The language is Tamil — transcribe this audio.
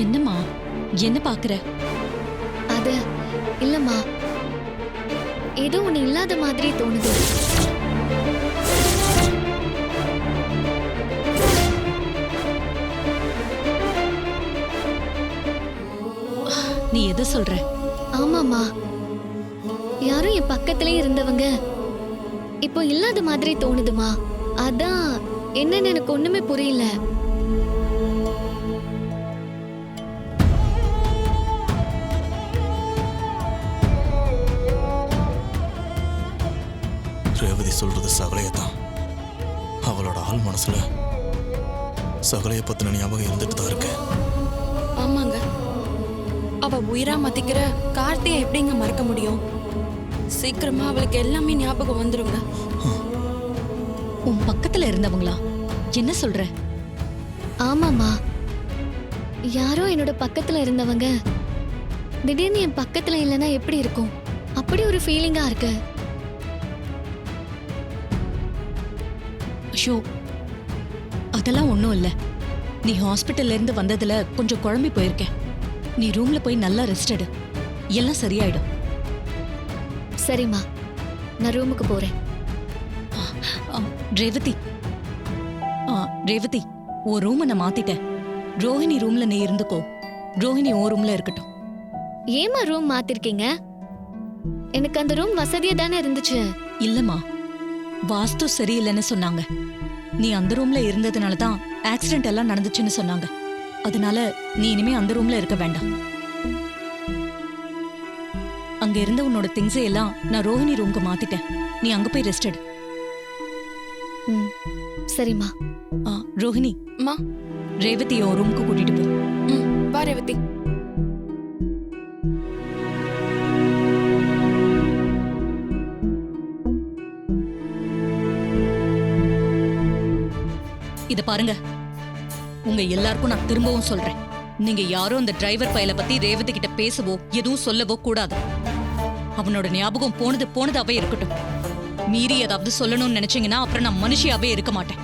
என்னம்மா, என்ன பாக்குற? அது இல்லம்மா, ஏதோ ஒண்ணு இல்லாத மாதிரி தோணுது. நீ எதை சொல்ற? ஆமாமா, யாரும் என் பக்கத்திலே இருந்தவங்க இப்போ இல்லாத மாதிரி தோணுதுமா. அதான் என்னன்னு எனக்கு ஒண்ணுமே புரியல. ரேவதி சொல்றது சகலையதான். அவளோட ஆள் மனசுல சகலைய பத்தின ஞாபகம் இருந்துட்டு தான் இருக்கு. ஆமாங்க, அவ உயிரா மதிக்கிற கார்த்தியை எப்படிங்க மறக்க முடியும்? சீக்கிரமா அவளுக்கு எல்லாமே ஞாபகம் வந்துருங்க. உன் பக்கத்துல இருந்தவங்களா? என்ன சொல்ற? ஆமாமா, யாரோ என்னோட பக்கத்துல இருந்தவங்க திடீர்னு என் பக்கத்துல இல்லைன்னா எப்படி இருக்கும்? அப்படி ஒரு ஃபீலிங்கா இருக்கு. ஐயோ, அதெல்லாம் ஒண்ணும் இல்ல. நீ ஹாஸ்பிட்டல்ல இருந்து வந்ததுல கொஞ்சம் குழம்பி போயிருக்க. நீ ரூம்ல போய் நல்லா ரெஸ்ட் எடு, எல்லாம் சரியாயிடும். சரிம்மா, நான் ரூமுக்கு போறேன். ரேவதி, ரேவதி, உன் ரூமை நான் மாத்திட்டேன். ரோஹிணி ரூம்ல நீ இருந்துக்கோ. ரோஹிணி உன் ரூம்ல இருக்கட்டும். ஏமா ரூம் மாத்திருக்கீங்க? எனக்கு அந்த ரூம் வசதியா தானே இருந்துச்சு. இல்லம்மா, வாஸ்து சரியில்லைன்னு சொன்னாங்க. நீ அந்த ரூம்ல இருந்ததுனால தான் ஆக்சிடென்ட் எல்லாம் நடந்துச்சுன்னு சொன்னாங்க. அதனால நீ இனிமே அந்த ரூம்ல இருக்க வேண்டாம். அங்க இருந்த உன்னோட திங்ஸை எல்லாம் நான் ரோஹிணி ரூம்க்கு மாத்திட்டேன். நீ அங்க போய் ரெஸ்ட் எடு. சரிம்மா. ரோஹிணி, அம்மா, ரேவதி உன் ரூமுக்கு கூட்டிட்டு போ. வா ரேவதி. இத பாருங்க, உங்க எல்லாருக்கும் நான் திரும்பவும் சொல்றேன். நீங்க யாரும் அந்த டிரைவர் பயல பத்தி ரேவதி கிட்ட பேசவோ எதுவும் சொல்லவோ கூடாது. அவனோட ஞாபகம் போனதாவே இருக்கட்டும். மீறி ஏதாவது சொல்லணும்னு நினைச்சீங்கன்னா அப்புறம் நான் மனுஷியாவே இருக்க மாட்டேன்.